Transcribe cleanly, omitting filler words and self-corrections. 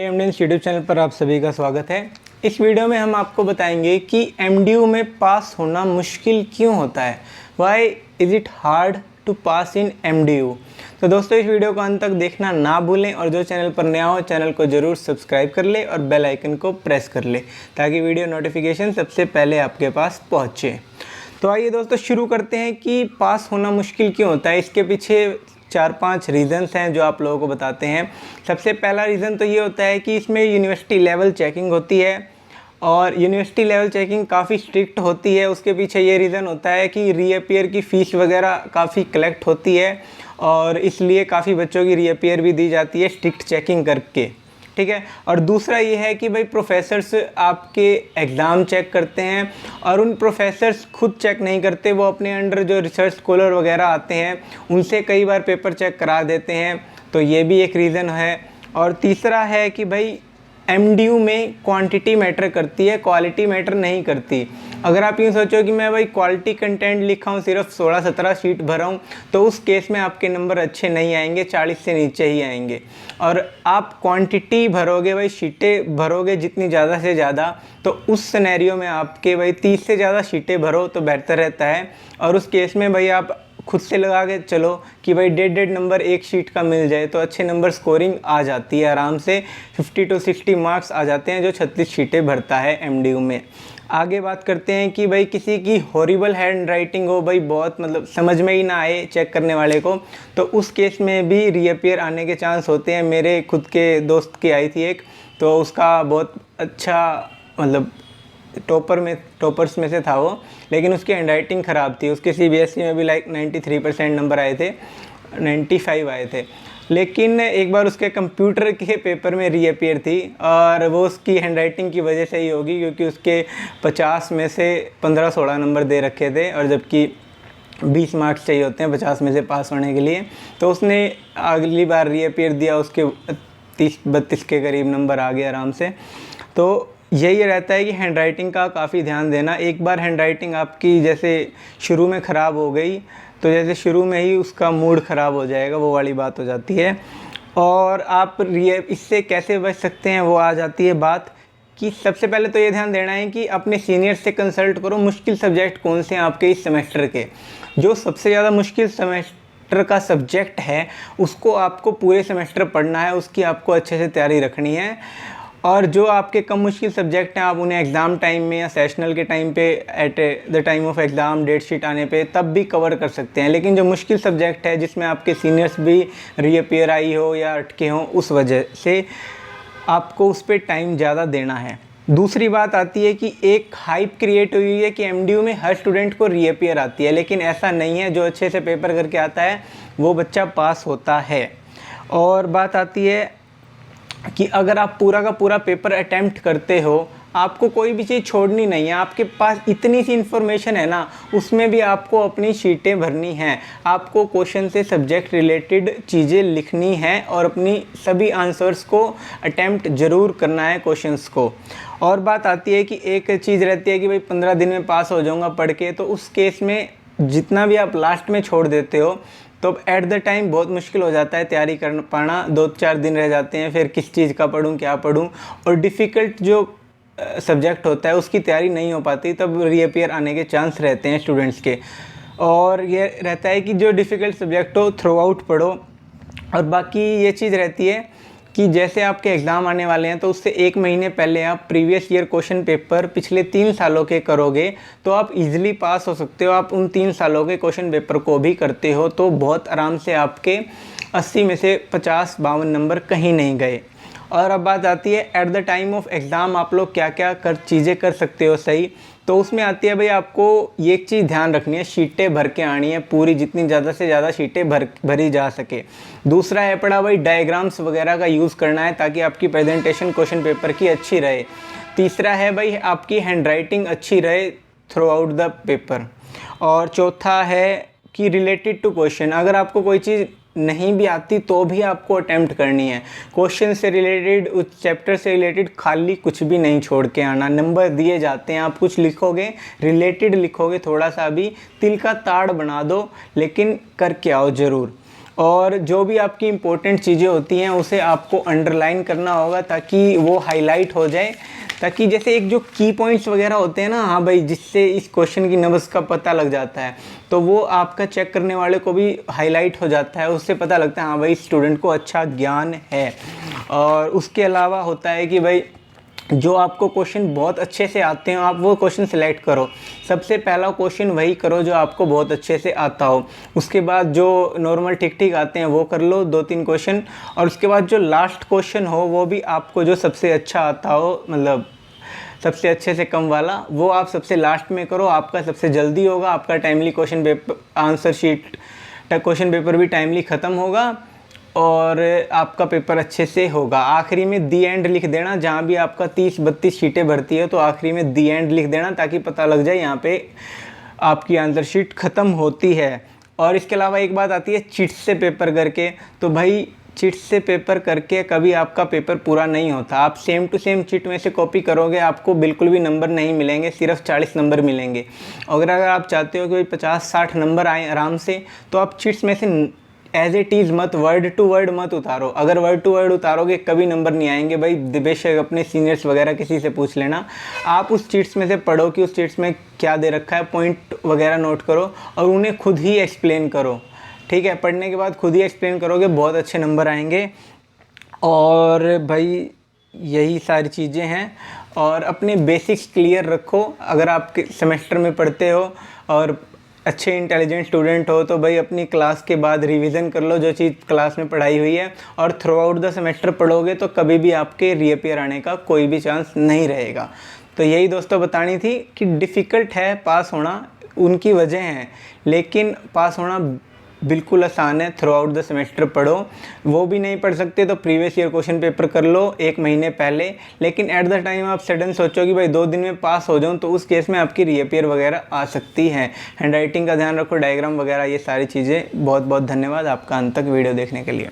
MDS YouTube channel पर आप सभी का स्वागत है। इस वीडियो में हम आपको बताएंगे कि एमडीयू में पास होना मुश्किल क्यों होता है। Why is it hard to pass in MDU. तो दोस्तों, इस वीडियो को अंत तक देखना ना भूलें और जो चैनल पर नया हो चैनल को ज़रूर सब्सक्राइब कर ले और बेल आइकन को प्रेस कर ले ताकि वीडियो नोटिफिकेशन सबसे पहले आपके पास पहुँचे। तो आइए दोस्तों शुरू करते हैं कि पास होना मुश्किल क्यों होता है। इसके पीछे 4-5 रीज़न्स हैं जो आप लोगों को बताते हैं। सबसे पहला रीज़न तो ये होता है कि इसमें यूनिवर्सिटी लेवल चेकिंग होती है और यूनिवर्सिटी लेवल चेकिंग काफ़ी स्ट्रिक्ट होती है। उसके पीछे ये रीज़न होता है कि रीअपीयर की फ़ीस वगैरह काफ़ी कलेक्ट होती है और इसलिए काफ़ी बच्चों की रीअपीयर भी दी जाती है स्ट्रिक्ट चेकिंग करके, ठीक है। और दूसरा ये है कि भाई प्रोफेसर्स आपके एग्ज़ाम चेक करते हैं और उन प्रोफेसर्स खुद चेक नहीं करते, वो अपने अंडर जो रिसर्च स्कॉलर वगैरह आते हैं उनसे कई बार पेपर चेक करा देते हैं, तो ये भी एक रीज़न है। और तीसरा है कि भाई एमडीयू में क्वांटिटी मैटर करती है, क्वालिटी मैटर नहीं करती। अगर आप यूँ सोचो कि मैं भाई क्वालिटी कंटेंट लिखा हूँ, सिर्फ 16-17 शीट भरा हूँ, तो उस केस में आपके नंबर अच्छे नहीं आएंगे, 40 से नीचे ही आएंगे। और आप क्वांटिटी भरोगे, भाई शीटें भरोगे जितनी ज़्यादा से ज़्यादा, तो उस सिनेरियो में आपके भाई 30 से ज़्यादा शीटें भरो तो बेहतर रहता है। और उस केस में भाई आप खुद से लगा के चलो कि भाई 1.5 नंबर एक शीट का मिल जाए तो अच्छे नंबर स्कोरिंग आ जाती है, आराम से 50 to 60 मार्क्स आ जाते हैं जो 36 शीटें भरता है एमडीयू में। आगे बात करते हैं कि भाई किसी की हॉरिबल हैंड राइटिंग हो, भाई बहुत मतलब समझ में ही ना आए चेक करने वाले को, तो उस केस में भी रीअपीयर आने के चांस होते हैं। मेरे खुद के दोस्त की आई थी एक, तो उसका बहुत अच्छा मतलब टॉपर्स में से था वो, लेकिन उसकी हैंडराइटिंग ख़राब थी। उसके सीबीएसई में भी लाइक 93% नंबर आए थे, 95 आए थे, लेकिन एक बार उसके कंप्यूटर के पेपर में रीअपीयर थी और वो उसकी हैंडराइटिंग की वजह से ही होगी, क्योंकि उसके 50 में से 15-16 नंबर दे रखे थे और जबकि 20 मार्क्स चाहिए होते हैं 50 में से पास होने के लिए। तो उसने अगली बार रीअपीयर दिया, उसके 30-32 के करीब नंबर आ गए आराम से। तो यही रहता है कि हैंडराइटिंग का काफ़ी ध्यान देना। एक बार हैंडराइटिंग आपकी जैसे शुरू में ख़राब हो गई तो जैसे शुरू में ही उसका मूड ख़राब हो जाएगा, वो वाली बात हो जाती है। और आप इससे कैसे बच सकते हैं, वो आ जाती है बात कि सबसे पहले तो ये ध्यान देना है कि अपने सीनियर से कंसल्ट करो मुश्किल सब्जेक्ट कौन से हैं आपके इस सेमेस्टर के। जो सबसे ज़्यादा मुश्किल सेमेस्टर का सब्जेक्ट है उसको आपको पूरे सेमेस्टर पढ़ना है, उसकी आपको अच्छे से तैयारी रखनी है। और जो आपके कम मुश्किल सब्जेक्ट हैं आप उन्हें एग्ज़ाम टाइम में या सेशनल के टाइम पे at the time of exam date sheet आने पे तब भी कवर कर सकते हैं। लेकिन जो मुश्किल सब्जेक्ट है जिसमें आपके सीनियर्स भी रीअपीयर आई हो या अटके हों, उस वजह से आपको उस पर टाइम ज़्यादा देना है। दूसरी बात आती है कि एक हाइप क्रिएट हुई है कि एमडीयू में हर स्टूडेंट को रीअपीयर आती है, लेकिन ऐसा नहीं है। जो अच्छे से पेपर करके आता है वो बच्चा पास होता है। और बात आती है कि अगर आप पूरा का पूरा पेपर अटेम्प्ट करते हो, आपको कोई भी चीज़ छोड़नी नहीं है। आपके पास इतनी सी इन्फॉर्मेशन है ना, उसमें भी आपको अपनी शीटें भरनी हैं। आपको क्वेश्चन से सब्जेक्ट रिलेटेड चीज़ें लिखनी हैं और अपनी सभी आंसर्स को अटेम्प्ट ज़रूर करना है क्वेश्चंस को। और बात आती है कि एक चीज़ रहती है कि भाई 15 दिन में पास हो जाऊँगा पढ़ के, तो उस केस में जितना भी आप लास्ट में छोड़ देते हो तो एट द टाइम बहुत मुश्किल हो जाता है तैयारी कर पाना। 2-4 दिन रह जाते हैं, फिर किस चीज़ का पढूं, क्या पढूं, और डिफ़िकल्ट जो सब्जेक्ट होता है उसकी तैयारी नहीं हो पाती, तब रीअपीयर आने के चांस रहते हैं स्टूडेंट्स के। और ये रहता है कि जो डिफ़िकल्ट सब्जेक्ट हो थ्रू आउट पढ़ो। और बाकी ये चीज़ रहती है कि जैसे आपके एग्ज़ाम आने वाले हैं तो उससे 1 महीने पहले आप प्रीवियस ईयर क्वेश्चन पेपर पिछले 3 सालों के करोगे तो आप इजीली पास हो सकते हो। आप उन 3 सालों के क्वेश्चन पेपर को भी करते हो तो बहुत आराम से आपके 80 में से 50-52 नंबर कहीं नहीं गए। और अब बात आती है eight the time of exam आप लोग क्या क्या चीज़ें कर सकते हो सही। तो उसमें आती है भाई आपको ये एक चीज़ ध्यान रखनी है, शीटें भर के आनी है पूरी, जितनी ज़्यादा से ज़्यादा शीटें भरी जा सके। दूसरा है पड़ा भाई डायग्राम्स वगैरह का यूज़ करना है ताकि आपकी प्रेजेंटेशन क्वेश्चन पेपर की अच्छी रहे। तीसरा है भाई आपकी हैंडराइटिंग अच्छी रहे थ्रू आउट द पेपर। और चौथा है कि रिलेटेड टू क्वेश्चन, अगर आपको कोई चीज़ नहीं भी आती तो भी आपको अटेम्प्ट करनी है। क्वेश्चन से रिलेटेड, उस चैप्टर से रिलेटेड खाली कुछ भी नहीं छोड़ के आना। नंबर दिए जाते हैं, आप कुछ लिखोगे, रिलेटेड लिखोगे, थोड़ा सा भी तिल का ताड़ बना दो, लेकिन करके आओ ज़रूर। और जो भी आपकी इम्पोर्टेंट चीज़ें होती हैं उसे आपको अंडरलाइन करना होगा ताकि वो हाईलाइट हो जाए, ताकि जैसे एक जो की पॉइंट्स वगैरह होते हैं ना, हाँ भाई, जिससे इस क्वेश्चन की नब्ज़ का पता लग जाता है, तो वो आपका चेक करने वाले को भी हाईलाइट हो जाता है, उससे पता लगता है हाँ भाई स्टूडेंट को अच्छा ज्ञान है। और उसके अलावा होता है कि भाई जो आपको क्वेश्चन बहुत अच्छे से आते हैं आप वो क्वेश्चन सेलेक्ट करो। सबसे पहला क्वेश्चन वही करो जो आपको बहुत अच्छे से आता हो, उसके बाद जो नॉर्मल ठीक ठीक आते हैं वो कर लो 2-3 क्वेश्चन, और उसके बाद जो लास्ट क्वेश्चन हो वो भी आपको जो सबसे अच्छा आता हो, मतलब सबसे अच्छे से कम वाला, वो आप सबसे लास्ट में करो। आपका सबसे जल्दी होगा, आपका timely question paper, answer sheet question paper भी टाइमली ख़त्म होगा और आपका पेपर अच्छे से होगा। आखिरी में दी एंड लिख देना, जहाँ भी आपका 30-32 शीटें भरती है तो आखिरी में दी एंड लिख देना ताकि पता लग जाए यहाँ पे आपकी आंसर शीट ख़त्म होती है। और इसके अलावा एक बात आती है चिट से पेपर करके, तो भाई चिट से पेपर करके कभी आपका पेपर पूरा नहीं होता। आप सेम टू सेम चिट में से कॉपी करोगे, आपको बिल्कुल भी नंबर नहीं मिलेंगे, सिर्फ 40 नंबर मिलेंगे। अगर आप चाहते हो कि 50-60 नंबर आए आराम से, तो आप चिट्स में से एज इट इज़ मत, वर्ड टू वर्ड मत उतारो। अगर वर्ड टू वर्ड उतारोगे कभी नंबर नहीं आएंगे भाई, बेशक अपने सीनियर्स वगैरह किसी से पूछ लेना। आप उस चिट्स में से पढ़ो कि उस चिट्स में क्या दे रखा है, पॉइंट वगैरह नोट करो और उन्हें खुद ही एक्सप्लेन करो। ठीक है, पढ़ने के बाद खुद ही एक्सप्लेन करोगे, बहुत अच्छे नंबर आएंगे। और भाई यही सारी चीज़ें हैं। और अपने बेसिक्स क्लियर रखो। अगर आप सेमेस्टर में पढ़ते हो और अच्छे इंटेलिजेंट स्टूडेंट हो तो भाई अपनी क्लास के बाद रिवीजन कर लो जो चीज़ क्लास में पढ़ाई हुई है, और थ्रू आउट द सेमेस्टर पढ़ोगे तो कभी भी आपके रीअपीयर आने का कोई भी चांस नहीं रहेगा। तो यही दोस्तों बतानी थी कि डिफ़िकल्ट है पास होना, उनकी वजह हैं, लेकिन पास होना बिल्कुल आसान है। थ्रू आउट द सेमेस्टर पढ़ो, वो भी नहीं पढ़ सकते तो प्रीवियस ईयर क्वेश्चन पेपर कर लो 1 महीने पहले। लेकिन एट द टाइम आप सडन सोचो कि भाई 2 दिन में पास हो जाऊं, तो उस केस में आपकी रीअपीयर वगैरह आ सकती हैं। हैंड राइटिंग का ध्यान रखो, डायग्राम वगैरह, ये सारी चीज़ें। बहुत बहुत धन्यवाद आपका अंत तक वीडियो देखने के लिए।